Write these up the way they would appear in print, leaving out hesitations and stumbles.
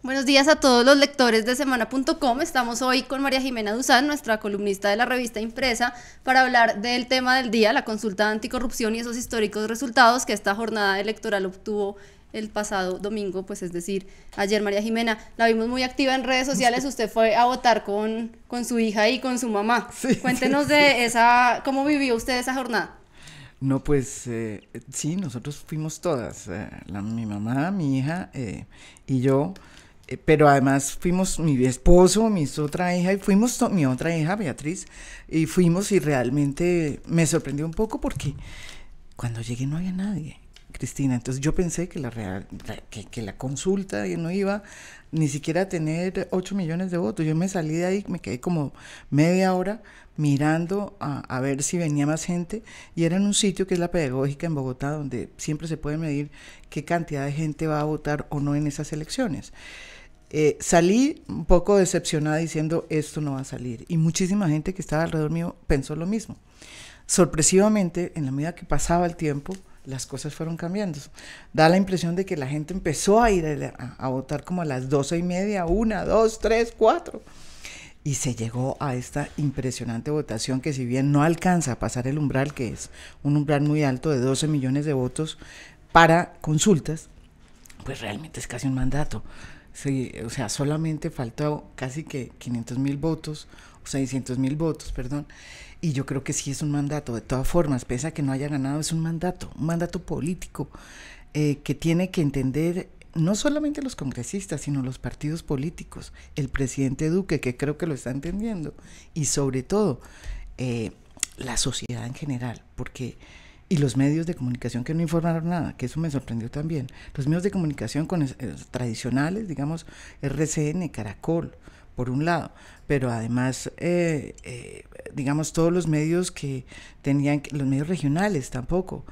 Buenos días a todos los lectores de semana.com. Estamos hoy con María Jimena Duzán, nuestra columnista de la revista impresa, para hablar del tema del día, la consulta anticorrupción y esos históricos resultados que esta jornada electoral obtuvo el pasado domingo, pues es decir, ayer. María Jimena, la vimos muy activa en redes sociales, usted fue a votar con su hija y con su mamá. Sí, cuéntenos de cómo vivió usted esa jornada. No, pues sí, nosotros fuimos todas, mi mamá, mi hija y yo. Pero además fuimos mi esposo, mi otra hija, y fuimos mi otra hija, Beatriz, y fuimos, y realmente me sorprendió un poco porque cuando llegué no había nadie, Cristina. Entonces yo pensé que que la consulta no iba ni siquiera a tener 8 millones de votos. Yo me salí de ahí, me quedé como media hora mirando a ver si venía más gente, y era en un sitio que es la Pedagógica en Bogotá, donde siempre se puede medir qué cantidad de gente va a votar o no en esas elecciones. Salí un poco decepcionada diciendo esto no va a salir, y muchísima gente que estaba alrededor mío pensó lo mismo. Sorpresivamente, en la medida que pasaba el tiempo, las cosas fueron cambiando. Da la impresión de que la gente empezó a ir a votar como a las 12:30, 1, 2, 3, 4, y se llegó a esta impresionante votación que, si bien no alcanza a pasar el umbral, que es un umbral muy alto de 12 millones de votos para consultas, pues realmente es casi un mandato. Sí, o sea, solamente faltó casi que 500.000 votos, o 600.000 votos, perdón, y yo creo que sí es un mandato. De todas formas, pese a que no haya ganado, es un mandato político que tiene que entender no solamente los congresistas, sino los partidos políticos, el presidente Duque, que creo que lo está entendiendo, y sobre todo la sociedad en general, porque... Y los medios de comunicación que no informaron nada, que eso me sorprendió también. Los medios de comunicación tradicionales, digamos, RCN, Caracol, por un lado, pero además, digamos, todos los medios que tenían, los medios regionales tampoco,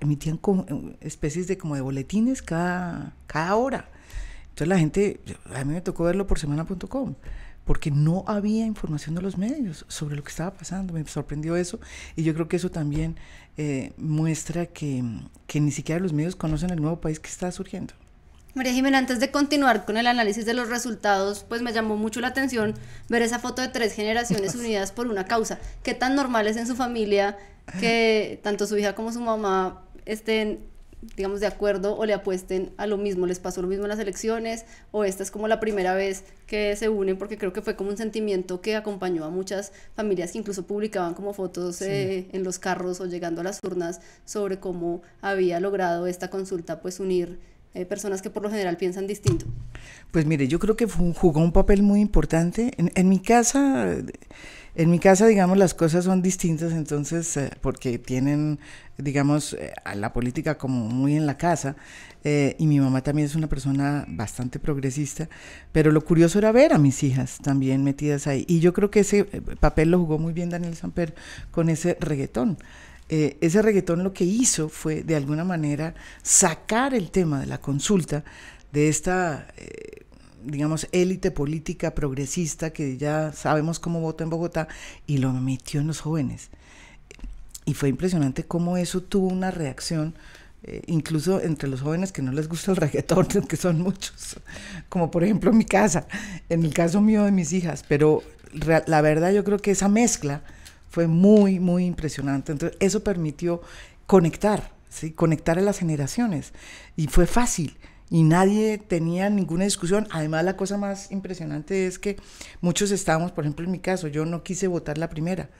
emitían como especies de boletines cada hora. Entonces la gente, a mí me tocó verlo por semana.com, porque no había información de los medios sobre lo que estaba pasando. Me sorprendió eso, y yo creo que eso también muestra que ni siquiera los medios conocen el nuevo país que está surgiendo. María Jimena, antes de continuar con el análisis de los resultados, pues me llamó mucho la atención ver esa foto de 3 generaciones unidas por una causa. ¿Qué tan normal es en su familia que tanto su hija como su mamá estén, digamos, de acuerdo o le apuesten a lo mismo? ¿Les pasó lo mismo en las elecciones, o esta es como la primera vez que se unen? Porque creo que fue como un sentimiento que acompañó a muchas familias que incluso publicaban como fotos en los carros o llegando a las urnas sobre cómo había logrado esta consulta pues unir personas que por lo general piensan distinto. Pues mire, yo creo que jugó un papel muy importante. En mi casa, digamos, las cosas son distintas, entonces, porque tienen, digamos, a la política como muy en la casa, y mi mamá también es una persona bastante progresista, pero lo curioso era ver a mis hijas también metidas ahí, y yo creo que ese papel lo jugó muy bien Daniel Samper con ese reggaetón. Ese reggaetón lo que hizo fue, de alguna manera, sacar el tema de la consulta de esta... digamos, élite política progresista que ya sabemos cómo vota en Bogotá, y lo metió en los jóvenes. Y fue impresionante cómo eso tuvo una reacción, incluso entre los jóvenes que no les gusta el reggaetón, que son muchos, como por ejemplo en mi casa, en el caso mío de mis hijas, pero la verdad yo creo que esa mezcla fue muy, muy impresionante. Entonces eso permitió conectar, ¿sí? Conectar a las generaciones, y fue fácil. Y nadie tenía ninguna discusión. Además, la cosa más impresionante es que muchos estábamos, por ejemplo en mi caso, yo no quise votar la primera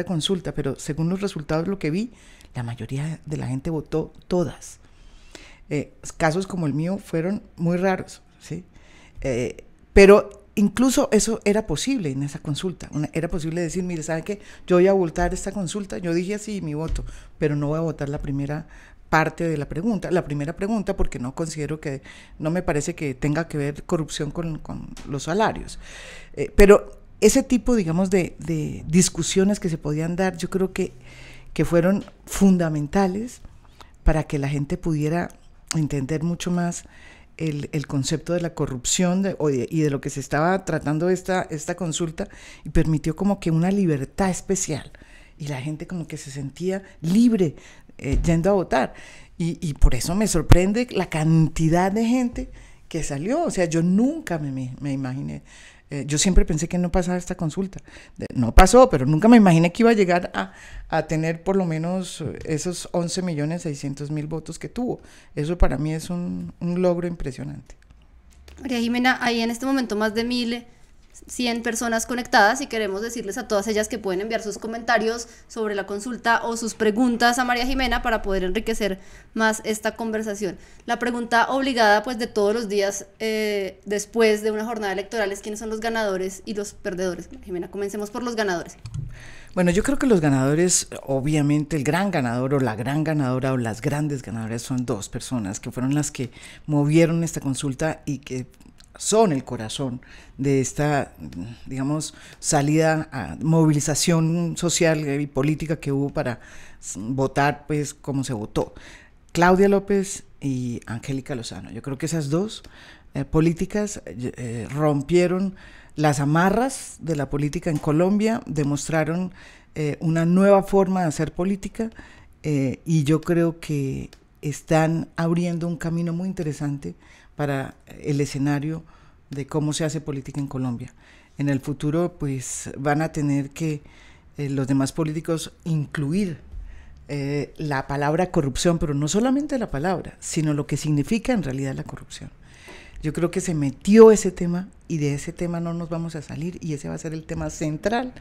consulta, pero según los resultados, lo que vi, la mayoría de la gente votó todas. Casos como el mío fueron muy raros, ¿sí? Pero incluso eso era posible en esa consulta. Era posible decir, mire, ¿sabe qué? Yo voy a votar esta consulta, yo dije así mi voto, pero no voy a votar la primera parte de la primera pregunta, porque no me parece que tenga que ver corrupción con los salarios. Pero ese tipo, digamos, de discusiones que se podían dar, yo creo que fueron fundamentales para que la gente pudiera entender mucho más el concepto de la corrupción y de lo que se estaba tratando esta consulta, y permitió como que una libertad especial, y la gente como que se sentía libre yendo a votar, y por eso me sorprende la cantidad de gente que salió. O sea, yo nunca me imaginé. Yo siempre pensé que no pasaba esta consulta. No pasó, pero nunca me imaginé que iba a llegar a tener por lo menos esos 11.600.000 votos que tuvo. Eso para mí es un logro impresionante. María Jimena, hay en este momento más de 1.100 personas conectadas y queremos decirles a todas ellas que pueden enviar sus comentarios sobre la consulta o sus preguntas a María Jimena para poder enriquecer más esta conversación. La pregunta obligada pues de todos los días después de una jornada electoral es quiénes son los ganadores y los perdedores. María Jimena, comencemos por los ganadores. Bueno, yo creo que los ganadores, obviamente el gran ganador o la gran ganadora o las grandes ganadoras son dos personas que fueron las que movieron esta consulta y que son el corazón de esta, digamos, salida a movilización social y política que hubo para votar, pues, como se votó. Claudia López y Angélica Lozano. Yo creo que esas dos políticas rompieron las amarras de la política en Colombia, demostraron una nueva forma de hacer política y yo creo que están abriendo un camino muy interesante para el escenario de cómo se hace política en Colombia. En el futuro, pues, van a tener que los demás políticos incluir la palabra corrupción, pero no solamente la palabra, sino lo que significa en realidad la corrupción. Yo creo que se metió ese tema y de ese tema no nos vamos a salir y ese va a ser el tema central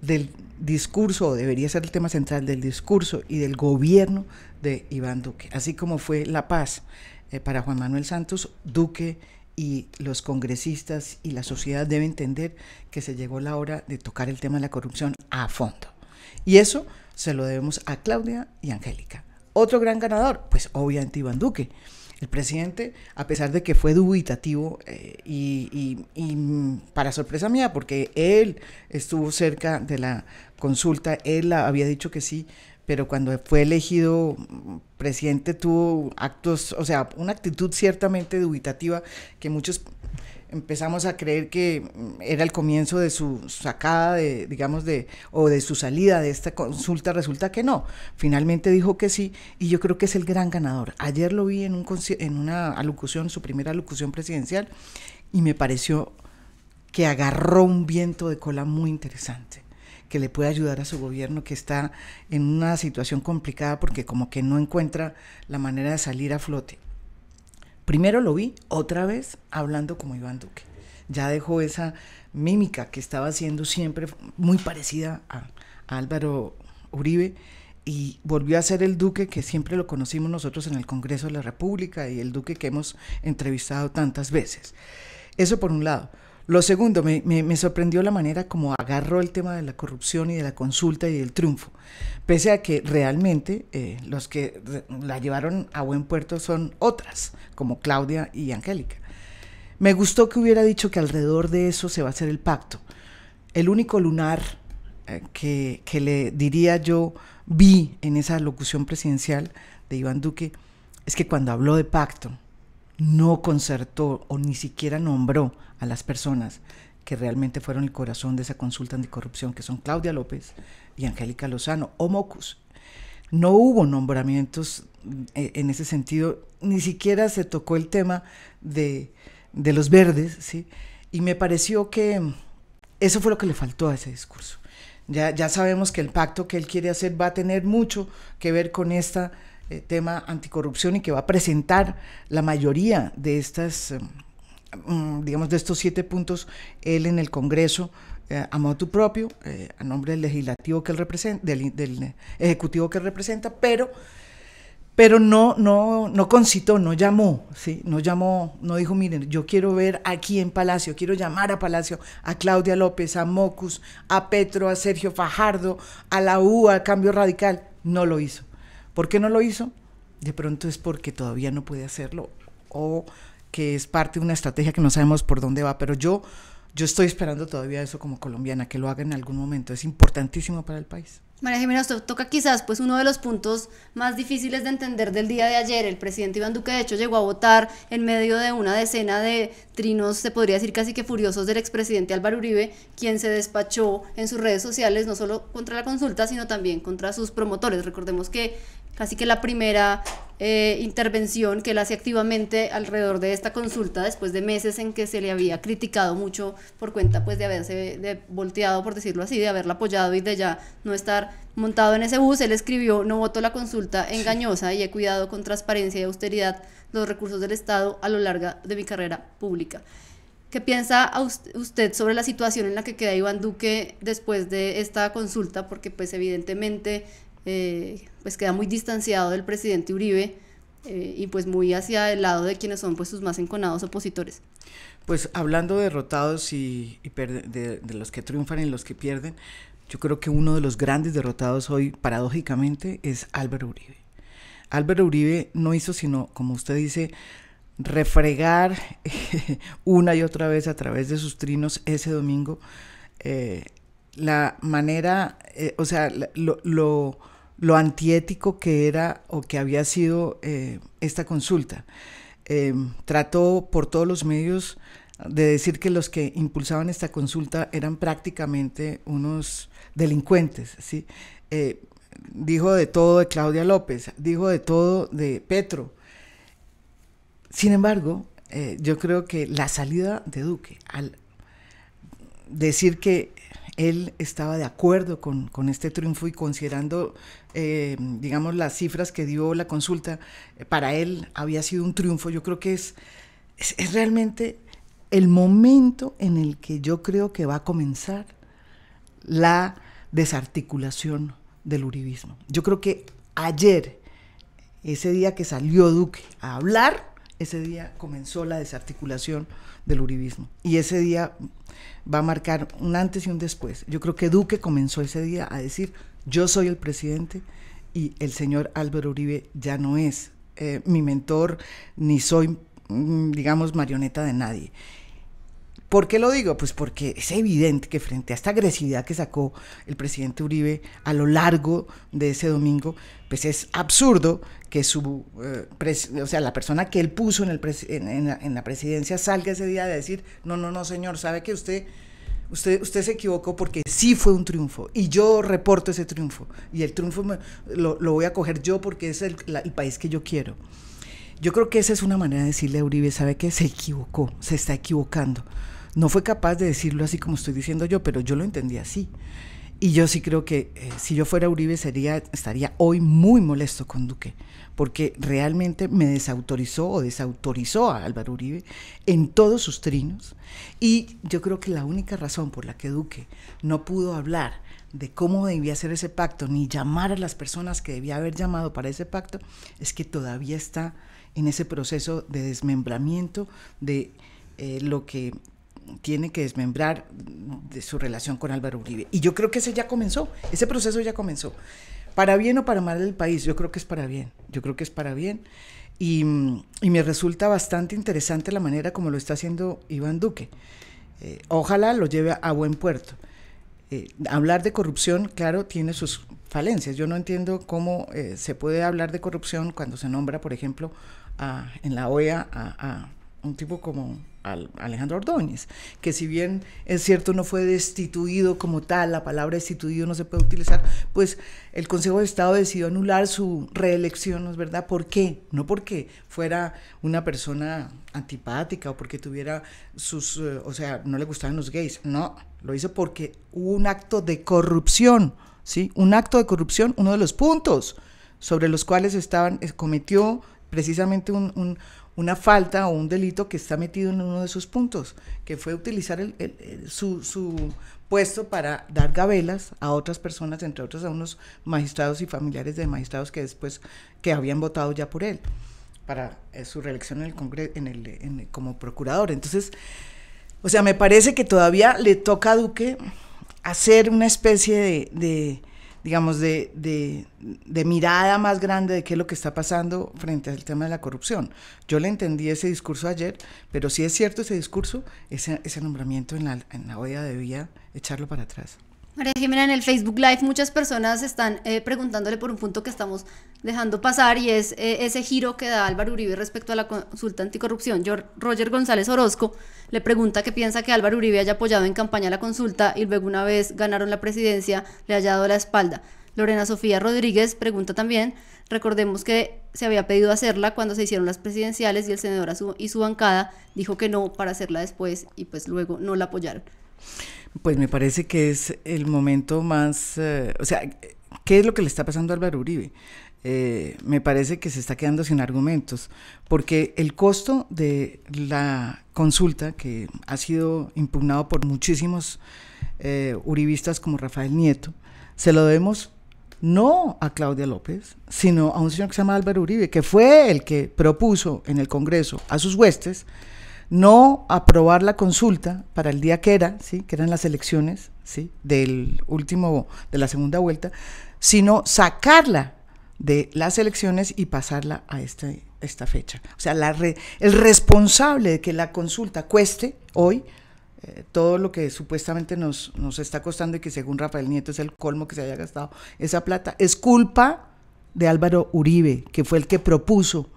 del discurso, o debería ser el tema central del discurso y del gobierno de Iván Duque. Así como fue la paz para Juan Manuel Santos, Duque y los congresistas y la sociedad deben entender que se llegó la hora de tocar el tema de la corrupción a fondo. Y eso se lo debemos a Claudia y Angélica. Otro gran ganador, pues obviamente Iván Duque. El presidente, a pesar de que fue dubitativo y para sorpresa mía, porque él estuvo cerca de la consulta, él había dicho que sí, pero cuando fue elegido presidente tuvo actos, o sea, una actitud ciertamente dubitativa que muchos empezamos a creer que era el comienzo de su sacada, o de su salida de esta consulta. Resulta que no, finalmente dijo que sí, y yo creo que es el gran ganador. Ayer lo vi en una alocución, su primera alocución presidencial, y me pareció que agarró un viento de cola muy interesante, que le puede ayudar a su gobierno, que está en una situación complicada porque como que no encuentra la manera de salir a flote. Primero lo vi otra vez hablando como Iván Duque. Ya dejó esa mímica que estaba haciendo siempre muy parecida a Álvaro Uribe y volvió a ser el Duque que siempre lo conocimos nosotros en el Congreso de la República y el Duque que hemos entrevistado tantas veces. Eso por un lado. Lo segundo, me sorprendió la manera como agarró el tema de la corrupción y de la consulta y del triunfo, pese a que realmente los que la llevaron a buen puerto son otras, como Claudia y Angélica. Me gustó que hubiera dicho que alrededor de eso se va a hacer el pacto. El único lunar que le diría yo vi en esa locución presidencial de Iván Duque es que cuando habló de pacto no concertó o ni siquiera nombró a las personas que realmente fueron el corazón de esa consulta anticorrupción, que son Claudia López y Angélica Lozano, o Mocus. No hubo nombramientos en ese sentido, ni siquiera se tocó el tema de los verdes, ¿sí? Y me pareció que eso fue lo que le faltó a ese discurso. Ya sabemos que el pacto que él quiere hacer va a tener mucho que ver con este tema anticorrupción y que va a presentar la mayoría de estas, digamos, de estos 7 puntos él en el Congreso a motu propio, a nombre del legislativo que él representa, del ejecutivo que él representa, pero no concitó, no llamó, ¿sí? No dijo, miren, yo quiero ver aquí en Palacio, quiero llamar a Palacio a Claudia López, a Mocus, a Petro, a Sergio Fajardo, a la U, a Cambio Radical. No lo hizo. ¿Por qué no lo hizo? De pronto es porque todavía no puede hacerlo o que es parte de una estrategia que no sabemos por dónde va, pero yo estoy esperando todavía eso como colombiana, que lo haga en algún momento. Es importantísimo para el país. María Jimena, usted toca quizás pues uno de los puntos más difíciles de entender del día de ayer. El presidente Iván Duque de hecho llegó a votar en medio de una decena de trinos, se podría decir casi que furiosos, del expresidente Álvaro Uribe, quien se despachó en sus redes sociales no solo contra la consulta, sino también contra sus promotores. Recordemos que casi que la primera intervención que él hace activamente alrededor de esta consulta, después de meses en que se le había criticado mucho por cuenta pues de haberse volteado, por decirlo así, de haberla apoyado y de ya no estar montado en ese bus. Él escribió: no voto la consulta engañosa y he cuidado con transparencia y austeridad los recursos del Estado a lo largo de mi carrera pública. ¿Qué piensa usted sobre la situación en la que queda Iván Duque después de esta consulta? Porque pues evidentemente pues queda muy distanciado del presidente Uribe y pues muy hacia el lado de quienes son pues sus más enconados opositores. Pues hablando de derrotados de los que triunfan y los que pierden, yo creo que uno de los grandes derrotados hoy, paradójicamente, es Álvaro Uribe. Álvaro Uribe no hizo sino, como usted dice, refregar una y otra vez a través de sus trinos ese domingo la manera, o sea, lo antiético que era o que había sido esta consulta. Trató por todos los medios de decir que los que impulsaban esta consulta eran prácticamente unos delincuentes, ¿sí? Dijo de todo de Claudia López, dijo de todo de Petro. Sin embargo, yo creo que la salida de Duque, al decir que él estaba de acuerdo con este triunfo y considerando, digamos, las cifras que dio la consulta, para él había sido un triunfo, yo creo que es realmente el momento en el que yo creo que va a comenzar la desarticulación del uribismo. Yo creo que ayer, ese día que salió Duque a hablar, ese día comenzó la desarticulación del uribismo y ese día va a marcar un antes y un después. Yo creo que Duque comenzó ese día a decir: yo soy el presidente y el señor Álvaro Uribe ya no es mi mentor, ni soy, digamos, marioneta de nadie. ¿Por qué lo digo? Pues porque es evidente que frente a esta agresividad que sacó el presidente Uribe a lo largo de ese domingo, pues es absurdo que o sea, la persona que él puso en la presidencia salga ese día de decir: no, señor, sabe que usted se equivocó, porque sí fue un triunfo y yo reporto ese triunfo y el triunfo lo voy a coger yo porque es el país que yo quiero. Yo creo que esa es una manera de decirle a Uribe: sabe que se equivocó, se está equivocando. No fue capaz de decirlo así como estoy diciendo yo, pero yo lo entendí así. Y yo sí creo que si yo fuera Uribe estaría hoy muy molesto con Duque, porque realmente me desautorizó a Álvaro Uribe en todos sus trinos. Y yo creo que la única razón por la que Duque no pudo hablar de cómo debía ser ese pacto, ni llamar a las personas que debía haber llamado para ese pacto, es que todavía está en ese proceso de desmembramiento de lo que tiene que desmembrar de su relación con Álvaro Uribe. Y yo creo que ese proceso ya comenzó. Para bien o para mal del país, yo creo que es para bien. Y me resulta bastante interesante la manera como lo está haciendo Iván Duque. Ojalá lo lleve a buen puerto. Hablar de corrupción, claro, tiene sus falencias. Yo no entiendo cómo se puede hablar de corrupción cuando se nombra, por ejemplo, en la OEA a un tipo como Alejandro Ordóñez, que si bien es cierto no fue destituido como tal, la palabra destituido no se puede utilizar, pues el Consejo de Estado decidió anular su reelección, ¿no es verdad? ¿Por qué? No porque fuera una persona antipática o porque tuviera o sea, no le gustaban los gays, no, lo hizo porque hubo un acto de corrupción, ¿sí? Un acto de corrupción, uno de los puntos sobre los cuales cometió precisamente una falta o un delito que está metido en uno de esos puntos, que fue utilizar su puesto para dar gabelas a otras personas, entre otros a unos magistrados y familiares de magistrados que habían votado ya por él, para su reelección en el Congreso, como procurador. Entonces, o sea, me parece que todavía le toca a Duque hacer una especie digamos, de mirada más grande de qué es lo que está pasando frente al tema de la corrupción. Yo le entendí ese discurso ayer, pero si es cierto ese discurso, ese nombramiento en la OEA debía echarlo para atrás. María Jimena, en el Facebook Live muchas personas están preguntándole por un punto que estamos dejando pasar, y es ese giro que da Álvaro Uribe respecto a la consulta anticorrupción. Roger González Orozco le pregunta qué piensa que Álvaro Uribe haya apoyado en campaña la consulta y luego, una vez ganaron la presidencia, le haya dado la espalda. Lorena Sofía Rodríguez pregunta también, recordemos que se había pedido hacerla cuando se hicieron las presidenciales y el senador y su bancada dijo que no para hacerla después y pues luego no la apoyaron. Pues me parece que es el momento más, o sea, ¿qué es lo que le está pasando a Álvaro Uribe? Me parece que se está quedando sin argumentos, porque el costo de la consulta, que ha sido impugnado por muchísimos uribistas como Rafael Nieto, se lo debemos no a Claudia López, sino a un señor que se llama Álvaro Uribe, que fue el que propuso en el Congreso a sus huestes no aprobar la consulta para el día que era, ¿sí? Que eran las elecciones, ¿sí? De la segunda vuelta, sino sacarla de las elecciones y pasarla a esta fecha. O sea, el responsable de que la consulta cueste hoy todo lo que supuestamente nos está costando y que según Rafael Nieto es el colmo que se haya gastado esa plata, es culpa de Álvaro Uribe, que fue el que propuso,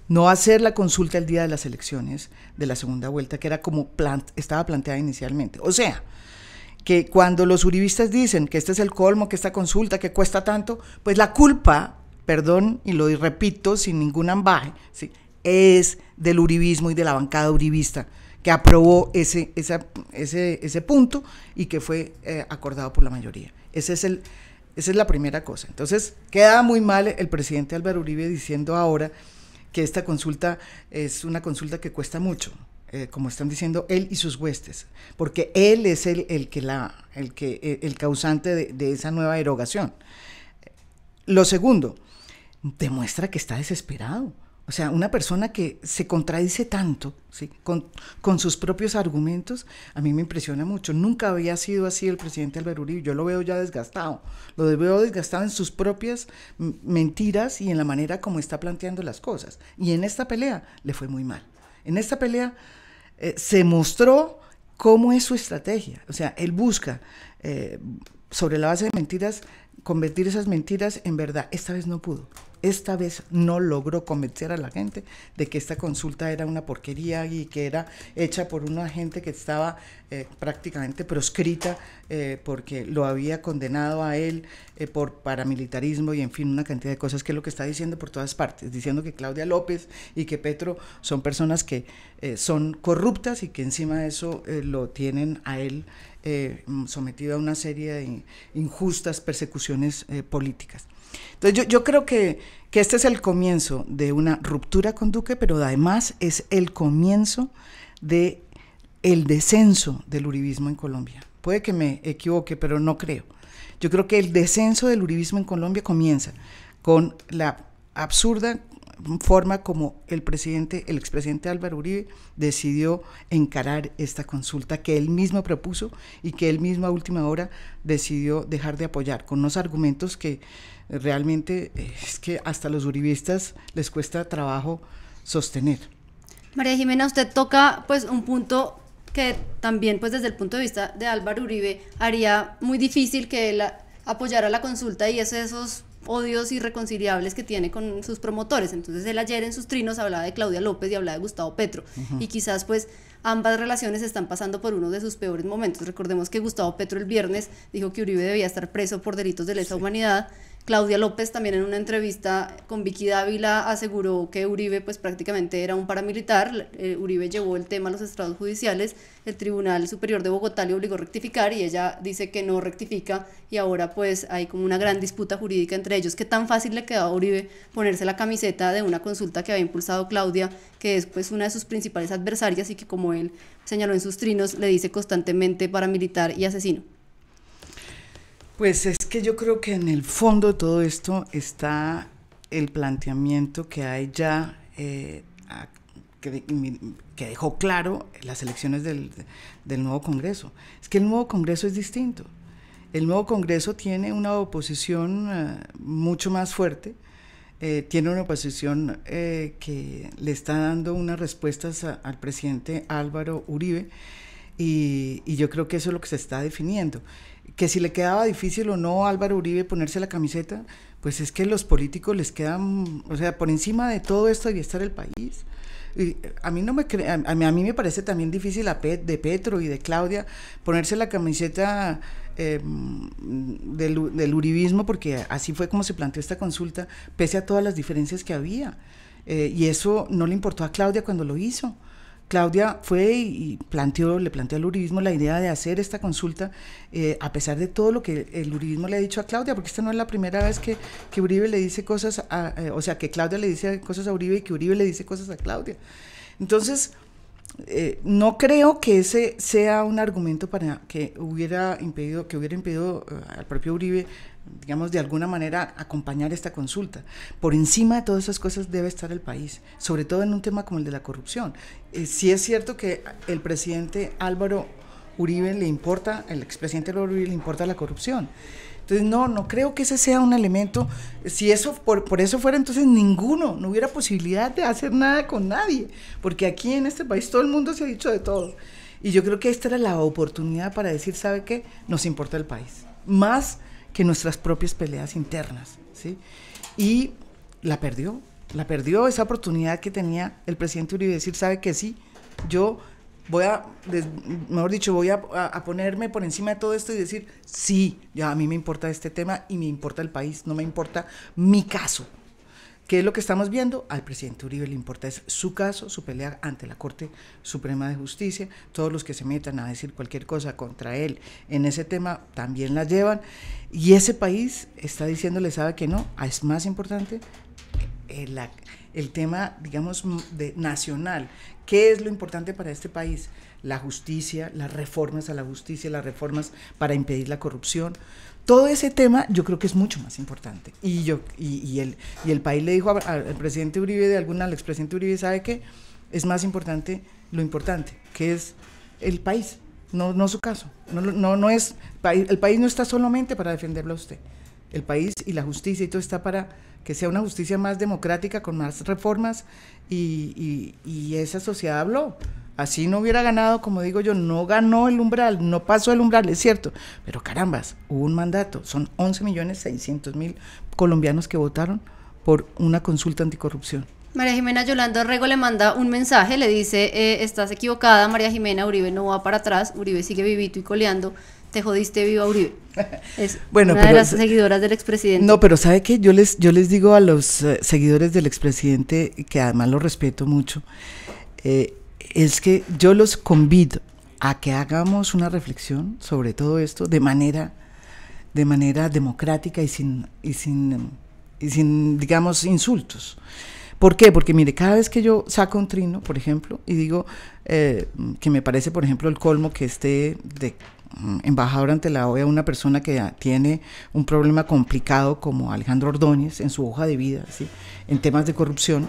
no hacer la consulta el día de las elecciones de la segunda vuelta, que era como estaba planteada inicialmente. O sea, que cuando los uribistas dicen que este es el colmo, que esta consulta, que cuesta tanto, pues la culpa, perdón, y lo repito sin ningún ambaje, ¿sí?, es del uribismo y de la bancada uribista, que aprobó ese punto y que fue acordado por la mayoría. Esa es la primera cosa. Entonces, queda muy mal el presidente Álvaro Uribe diciendo ahora que esta consulta es una consulta que cuesta mucho, como están diciendo él y sus huestes, porque él es el causante de esa nueva erogación. Lo segundo, demuestra que está desesperado. O sea, una persona que se contradice tanto, ¿sí?, con sus propios argumentos, a mí me impresiona mucho. Nunca había sido así el presidente Álvaro Uribe. Yo lo veo ya desgastado. Lo veo desgastado en sus propias mentiras y en la manera como está planteando las cosas. Y en esta pelea le fue muy mal. En esta pelea se mostró cómo es su estrategia. O sea, él busca, sobre la base de mentiras, convertir esas mentiras en verdad. Esta vez no pudo. Esta vez no logró convencer a la gente de que esta consulta era una porquería y que era hecha por una gente que estaba prácticamente proscrita porque lo había condenado a él por paramilitarismo y en fin, una cantidad de cosas, que es lo que está diciendo por todas partes, diciendo que Claudia López y que Petro son personas que son corruptas y que encima de eso lo tienen a él sometido a una serie de injustas persecuciones políticas. Entonces yo creo que este es el comienzo de una ruptura con Duque, pero además es el comienzo de el descenso del uribismo en Colombia. Puede que me equivoque, pero no creo. Yo creo que el descenso del uribismo en Colombia comienza con la absurda forma como el expresidente Álvaro Uribe decidió encarar esta consulta que él mismo propuso y que él mismo a última hora decidió dejar de apoyar, con unos argumentos que realmente es que hasta los uribistas les cuesta trabajo sostener. María Jimena, usted toca pues un punto que también pues desde el punto de vista de Álvaro Uribe haría muy difícil que él apoyara la consulta y esos odios irreconciliables que tiene con sus promotores. Entonces él ayer en sus trinos hablaba de Claudia López y hablaba de Gustavo Petro, y quizás pues ambas relaciones están pasando por uno de sus peores momentos. Recordemos que Gustavo Petro el viernes dijo que Uribe debía estar preso por delitos de lesa humanidad. Claudia López también en una entrevista con Vicky Dávila aseguró que Uribe pues prácticamente era un paramilitar. Uribe llevó el tema a los estrados judiciales, el Tribunal Superior de Bogotá le obligó a rectificar y ella dice que no rectifica, y ahora pues hay como una gran disputa jurídica entre ellos. ¿Qué tan fácil le quedó a Uribe ponerse la camiseta de una consulta que había impulsado Claudia, que es pues una de sus principales adversarias y que, como él señaló en sus trinos, le dice constantemente paramilitar y asesino? Pues es que yo creo que en el fondo de todo esto está el planteamiento que hay ya, que dejó claro las elecciones del nuevo Congreso. Es que el nuevo Congreso es distinto. El nuevo Congreso tiene una oposición mucho más fuerte, tiene una oposición que le está dando unas respuestas al presidente Álvaro Uribe, y yo creo que eso es lo que se está definiendo. Que si le quedaba difícil o no a Álvaro Uribe ponerse la camiseta, pues es que los políticos les quedan, o sea, por encima de todo esto debía estar el país. Y a mí me parece también difícil de Petro y de Claudia ponerse la camiseta del uribismo, porque así fue como se planteó esta consulta, pese a todas las diferencias que había. Y eso no le importó a Claudia cuando lo hizo. Claudia fue y le planteó al uribismo la idea de hacer esta consulta, a pesar de todo lo que el uribismo le ha dicho a Claudia, porque esta no es la primera vez que Uribe le dice cosas, o sea, que Claudia le dice cosas a Uribe y que Uribe le dice cosas a Claudia. Entonces, no creo que ese sea un argumento para que hubiera impedido al propio Uribe, digamos, de alguna manera acompañar esta consulta. Por encima de todas esas cosas debe estar el país, sobre todo en un tema como el de la corrupción. Sí es cierto que el presidente Álvaro Uribe el expresidente Álvaro Uribe le importa la corrupción. Entonces no creo que ese sea un elemento. Si eso por eso fuera, entonces no hubiera posibilidad de hacer nada con nadie, porque aquí en este país todo el mundo se ha dicho de todo. Y yo creo que esta era la oportunidad para decir, ¿sabe qué? Nos importa el país, más que nuestras propias peleas internas, ¿sí? Y la perdió esa oportunidad que tenía el presidente Uribe de decir, ¿sabe qué? Sí, yo voy a ponerme por encima de todo esto y decir, sí, ya a mí me importa este tema y me importa el país, no me importa mi caso. ¿Qué es lo que estamos viendo? Al presidente Uribe le importa es su caso, su pelea ante la Corte Suprema de Justicia. Todos los que se metan a decir cualquier cosa contra él en ese tema también la llevan. Y ese país está diciéndole, sabe que no, es más importante el tema, digamos, nacional. ¿Qué es lo importante para este país? La justicia, las reformas a la justicia, las reformas para impedir la corrupción. Todo ese tema yo creo que es mucho más importante. Y el país le dijo al presidente Uribe, al expresidente Uribe, ¿sabe qué? Es más importante lo importante, que es el país, no su caso. El país no está solamente para defenderlo a usted. El país y la justicia y todo está para que sea una justicia más democrática, con más reformas, y esa sociedad habló. Así no hubiera ganado, como digo yo, no ganó el umbral, no pasó el umbral, es cierto, pero carambas, hubo un mandato, son 11.600.000 colombianos que votaron por una consulta anticorrupción. María Jimena Yolanda Rego le manda un mensaje, le dice, estás equivocada, María Jimena, Uribe no va para atrás, Uribe sigue vivito y coleando, te jodiste, viva Uribe. Es una de las seguidoras del expresidente. No, pero ¿sabe qué? Yo les digo a los seguidores del expresidente, que además lo respeto mucho, es que yo los convido a que hagamos una reflexión sobre todo esto de manera democrática y sin digamos, insultos. ¿Por qué? Porque mire, cada vez que yo saco un trino, por ejemplo, y digo que me parece, por ejemplo, el colmo que esté de embajador ante la OEA una persona que tiene un problema complicado como Alejandro Ordóñez en su hoja de vida, ¿sí?, en temas de corrupción,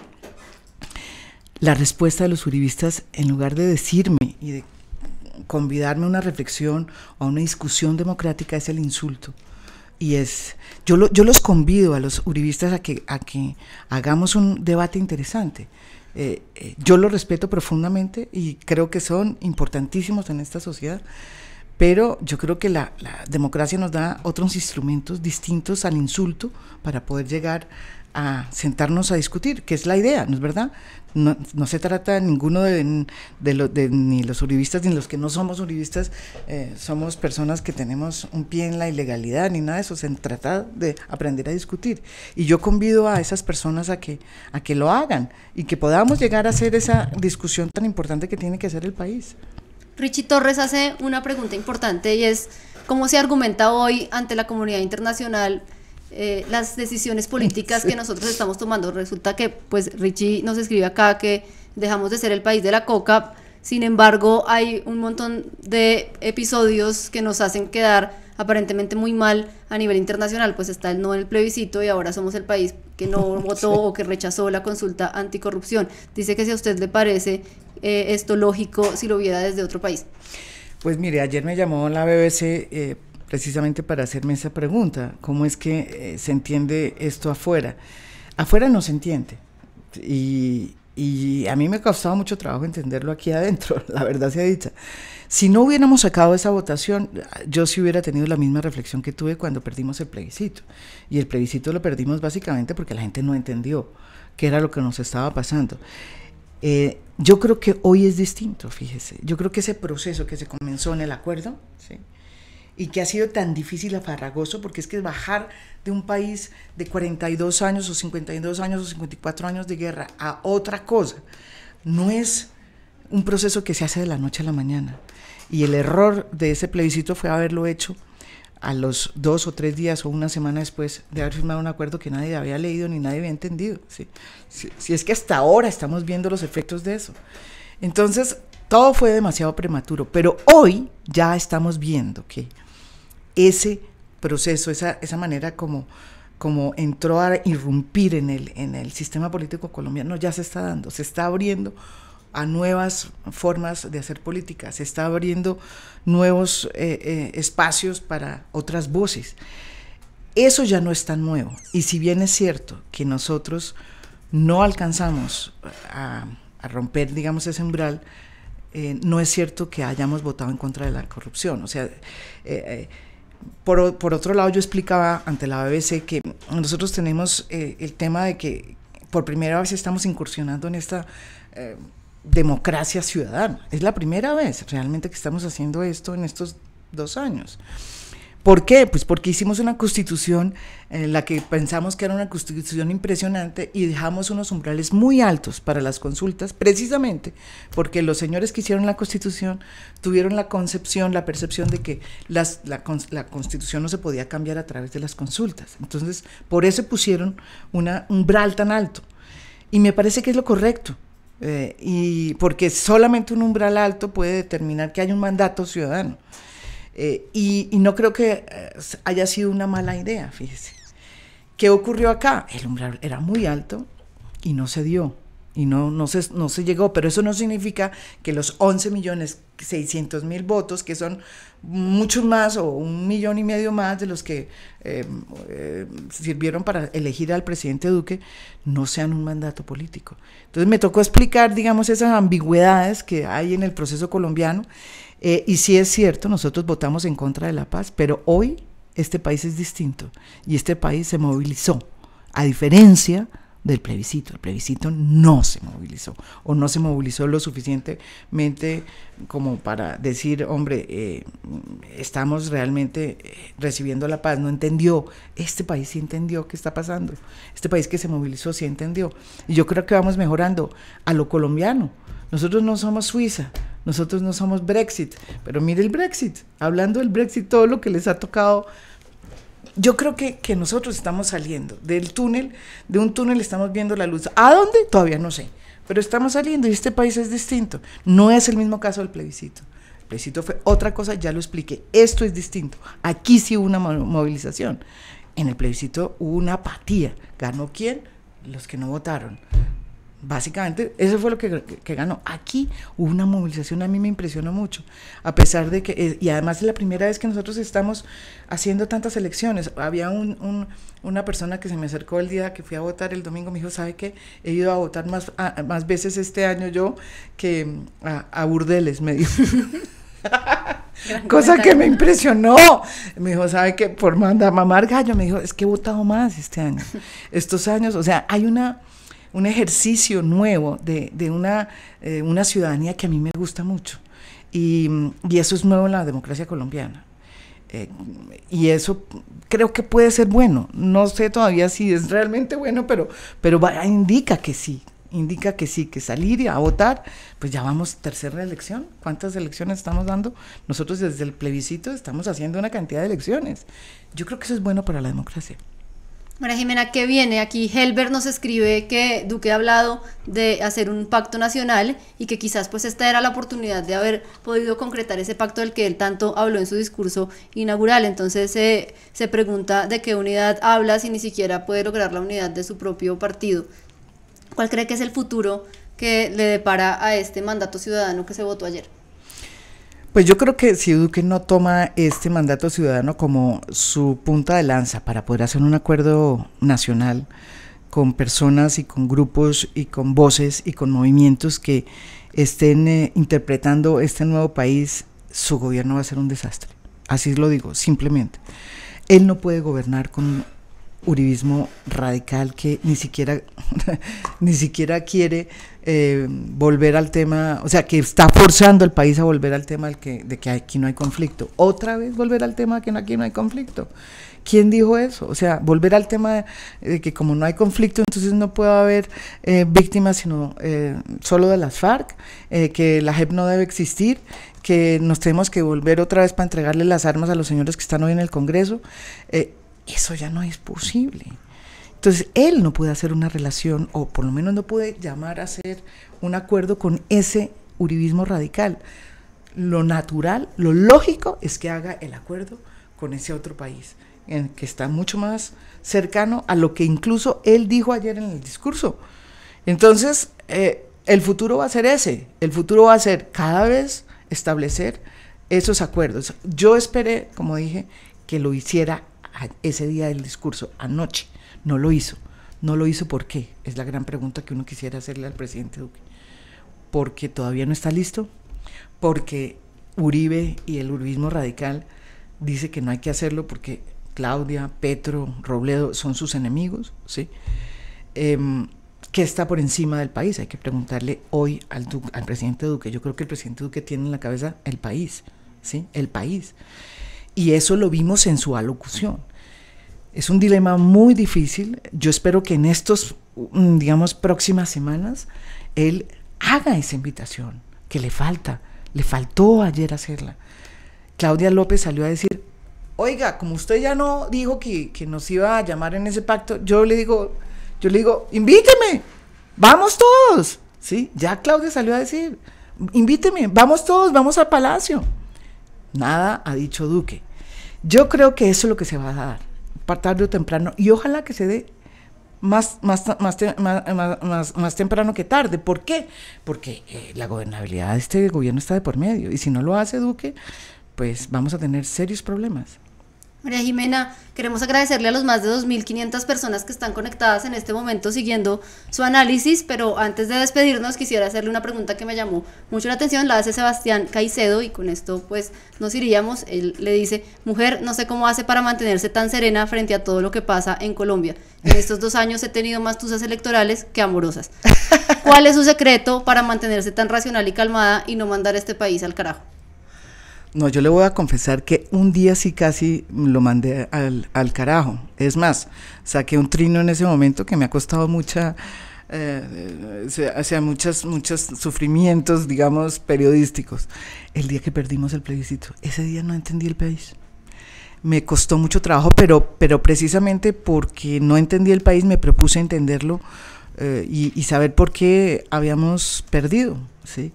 la respuesta de los uribistas, en lugar de decirme y de convidarme a una reflexión o a una discusión democrática, es el insulto. Y yo los convido a los uribistas a que hagamos un debate interesante. Yo los respeto profundamente y creo que son importantísimos en esta sociedad, pero yo creo que la democracia nos da otros instrumentos distintos al insulto para poder llegar a sentarnos a discutir, que es la idea, ¿no es verdad? No se trata ninguno ni los uribistas ni los que no somos uribistas, somos personas que tenemos un pie en la ilegalidad ni nada de eso, se trata de aprender a discutir. Y yo convido a esas personas a que lo hagan y que podamos llegar a hacer esa discusión tan importante que tiene que hacer el país. Richie Torres hace una pregunta importante y es, ¿cómo se argumenta hoy ante la comunidad internacional las decisiones políticas que nosotros estamos tomando? Resulta que, pues, Richie nos escribe acá que dejamos de ser el país de la coca, sin embargo hay un montón de episodios que nos hacen quedar aparentemente muy mal a nivel internacional, pues está el no del plebiscito y ahora somos el país que no votó o que rechazó la consulta anticorrupción. Dice que si a usted le parece esto lógico si lo viera desde otro país. Pues mire, ayer me llamó la BBC precisamente para hacerme esa pregunta, ¿cómo es que se entiende esto afuera? Afuera no se entiende, y a mí me ha costado mucho trabajo entenderlo aquí adentro, la verdad sea dicha. Si no hubiéramos sacado esa votación, yo sí hubiera tenido la misma reflexión que tuve cuando perdimos el plebiscito, y el plebiscito lo perdimos básicamente porque la gente no entendió qué era lo que nos estaba pasando. Yo creo que hoy es distinto, fíjese, yo creo que ese proceso que se comenzó en el acuerdo, ¿sí?, y que ha sido tan difícil y farragoso, porque es que bajar de un país de 42 años o 52 años o 54 años de guerra a otra cosa, no es un proceso que se hace de la noche a la mañana. Y el error de ese plebiscito fue haberlo hecho a los 2 o 3 días o una semana después de haber firmado un acuerdo que nadie había leído ni nadie había entendido. ¿Sí? Si es que hasta ahora estamos viendo los efectos de eso. Entonces, todo fue demasiado prematuro, pero hoy ya estamos viendo que ese proceso, esa manera como entró a irrumpir en el sistema político colombiano ya se está dando, se está abriendo a nuevas formas de hacer política, se está abriendo nuevos espacios para otras voces. Eso ya no es tan nuevo, y si bien es cierto que nosotros no alcanzamos a romper, digamos, ese umbral, no es cierto que hayamos votado en contra de la corrupción. O sea, por otro lado, yo explicaba ante la BBC que nosotros tenemos el tema de que por primera vez estamos incursionando en esta democracia ciudadana. Es la primera vez realmente que estamos haciendo esto en estos 2 años. ¿Por qué? Pues porque hicimos una constitución en la que pensamos que era una constitución impresionante y dejamos unos umbrales muy altos para las consultas, precisamente porque los señores que hicieron la constitución tuvieron la concepción, la percepción de que la constitución no se podía cambiar a través de las consultas. Entonces, por eso pusieron un umbral tan alto. Y me parece que es lo correcto. Y porque solamente un umbral alto puede determinar que hay un mandato ciudadano. Y no creo que haya sido una mala idea, fíjese. ¿Qué ocurrió acá? El umbral era muy alto y no se dio, y no se llegó, pero eso no significa que los 11.600.000 votos, que son muchos más o 1,5 millones más de los que sirvieron para elegir al presidente Duque, no sean un mandato político. Entonces me tocó explicar, digamos, esas ambigüedades que hay en el proceso colombiano. Y sí es cierto, nosotros votamos en contra de la paz, pero hoy este país es distinto y este país se movilizó, a diferencia del plebiscito. El plebiscito no se movilizó, o no se movilizó lo suficientemente como para decir, hombre, estamos realmente recibiendo la paz. No entendió. Este país sí entendió qué está pasando. Este país que se movilizó sí entendió. Y yo creo que vamos mejorando a lo colombiano. Nosotros no somos Suiza, nosotros no somos Brexit, pero mire el Brexit, hablando del Brexit, todo lo que les ha tocado. Yo creo que nosotros estamos saliendo del túnel, de un túnel estamos viendo la luz. ¿A dónde? Todavía no sé, pero estamos saliendo y este país es distinto. No es el mismo caso del plebiscito. El plebiscito fue otra cosa, ya lo expliqué. Esto es distinto. Aquí sí hubo una movilización. En el plebiscito hubo una apatía. ¿Ganó quién? Los que no votaron. Básicamente, eso fue lo que ganó. Aquí hubo una movilización, a mí me impresionó mucho, a pesar de que, y además es la primera vez que nosotros estamos haciendo tantas elecciones. Había una persona que se me acercó el día que fui a votar el domingo, me dijo, ¿sabe qué? He ido a votar más veces este año yo que a burdeles, me dijo. Cosa que me impresionó. Me dijo, ¿sabe qué? Por mamar gallo, me dijo, es que he votado más este año, estos años. O sea, hay un ejercicio nuevo de una ciudadanía que a mí me gusta mucho, y eso es nuevo en la democracia colombiana, y eso creo que puede ser bueno. No sé todavía si es realmente bueno, pero indica que sí, que salir a votar, pues ya vamos, tercera elección. ¿Cuántas elecciones estamos dando? Nosotros desde el plebiscito estamos haciendo una cantidad de elecciones. Yo creo que eso es bueno para la democracia. María Jimena, ¿qué viene? Aquí Helber nos escribe que Duque ha hablado de hacer un pacto nacional y que quizás pues esta era la oportunidad de haber podido concretar ese pacto del que él tanto habló en su discurso inaugural. Entonces se pregunta de qué unidad habla si ni siquiera puede lograr la unidad de su propio partido. ¿Cuál cree que es el futuro que le depara a este mandato ciudadano que se votó ayer? Pues yo creo que si Duque no toma este mandato ciudadano como su punta de lanza para poder hacer un acuerdo nacional con personas y con grupos y con voces y con movimientos que estén interpretando este nuevo país, su gobierno va a ser un desastre. Así lo digo, simplemente. Él no puede gobernar con uribismo radical que ni siquiera ni siquiera quiere volver al tema, o sea, que está forzando al país a volver al tema de que aquí no hay conflicto. Otra vez volver al tema de que aquí no hay conflicto. ¿Quién dijo eso? O sea, volver al tema de que como no hay conflicto, entonces no puede haber víctimas sino solo de las FARC, que la JEP no debe existir, que nos tenemos que volver otra vez para entregarle las armas a los señores que están hoy en el Congreso. Eso ya no es posible. Entonces, él no puede hacer una relación, o por lo menos no puede llamar a hacer un acuerdo con ese uribismo radical. Lo natural, lo lógico es que haga el acuerdo con ese otro país, que está mucho más cercano a lo que incluso él dijo ayer en el discurso. Entonces, el futuro va a ser ese, el futuro va a ser cada vez establecer esos acuerdos. Yo esperé, como dije, que lo hiciera ese día del discurso, anoche. No lo hizo. No lo hizo, ¿por qué? Es la gran pregunta que uno quisiera hacerle al presidente Duque. ¿Porque todavía no está listo? ¿Porque Uribe y el uribismo radical dice que no hay que hacerlo porque Claudia, Petro, Robledo son sus enemigos? ¿Sí? ¿Qué está por encima del país? Hay que preguntarle hoy al presidente Duque. Yo creo que el presidente Duque tiene en la cabeza el país, ¿sí? El país. Y eso lo vimos en su alocución. Es un dilema muy difícil. Yo espero que en estos, digamos, próximas semanas, él haga esa invitación, que le faltó ayer hacerla. Claudia López salió a decir, oiga, como usted ya no dijo que nos iba a llamar en ese pacto, yo le digo, invíteme, vamos todos, ¿sí? Ya Claudia salió a decir, invíteme, vamos todos, vamos al Palacio. Nada ha dicho Duque. Yo creo que eso es lo que se va a dar, tarde o temprano, y ojalá que se dé más temprano que tarde. ¿Por qué? Porque la gobernabilidad de este gobierno está de por medio, y si no lo hace Duque, pues vamos a tener serios problemas. María Jimena, queremos agradecerle a los más de 2.500 personas que están conectadas en este momento siguiendo su análisis, pero antes de despedirnos quisiera hacerle una pregunta que me llamó mucho la atención, la hace Sebastián Caicedo, y con esto pues nos iríamos. Él le dice, mujer, no sé cómo hace para mantenerse tan serena frente a todo lo que pasa en Colombia. En estos 2 años he tenido más tusas electorales que amorosas. ¿Cuál es su secreto para mantenerse tan racional y calmada y no mandar este país al carajo? No, yo le voy a confesar que un día sí casi lo mandé al carajo. Es más, saqué un trino en ese momento que me ha costado muchos sufrimientos, digamos, periodísticos. El día que perdimos el plebiscito, ese día no entendí el país. Me costó mucho trabajo, pero precisamente porque no entendí el país me propuse entenderlo y saber por qué habíamos perdido, ¿sí?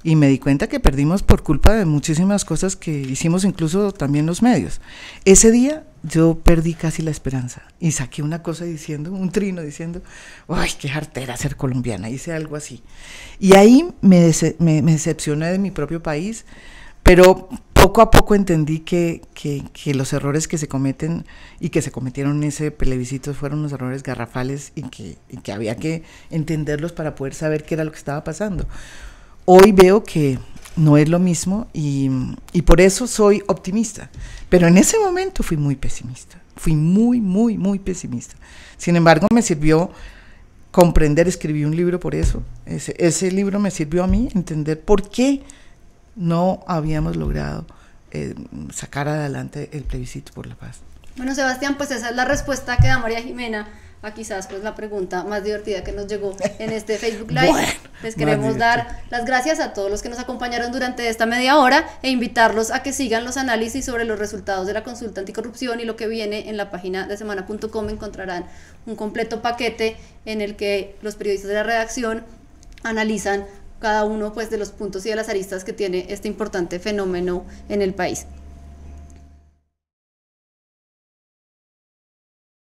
Y me di cuenta que perdimos por culpa de muchísimas cosas que hicimos, incluso también los medios. Ese día yo perdí casi la esperanza y saqué una cosa diciendo, un trino diciendo, ¡ay, qué jartera ser colombiana! Hice algo así. Y ahí me decepcioné de mi propio país, pero poco a poco entendí que los errores que se cometen y que se cometieron en ese plebiscito fueron unos errores garrafales y que había que entenderlos para poder saber qué era lo que estaba pasando. Hoy veo que no es lo mismo y por eso soy optimista, pero en ese momento fui muy pesimista, fui muy pesimista. Sin embargo, me sirvió comprender, escribí un libro por eso, ese libro me sirvió a mí entender por qué no habíamos logrado sacar adelante el plebiscito por la paz. Bueno, Sebastián, pues esa es la respuesta que da María Jimena a quizás pues la pregunta más divertida que nos llegó en este Facebook Live. Bueno, les queremos dar las gracias a todos los que nos acompañaron durante esta media hora e invitarlos a que sigan los análisis sobre los resultados de la consulta anticorrupción y lo que viene en la página de semana.com. Encontrarán un completo paquete en el que los periodistas de la redacción analizan cada uno pues de los puntos y de las aristas que tiene este importante fenómeno en el país.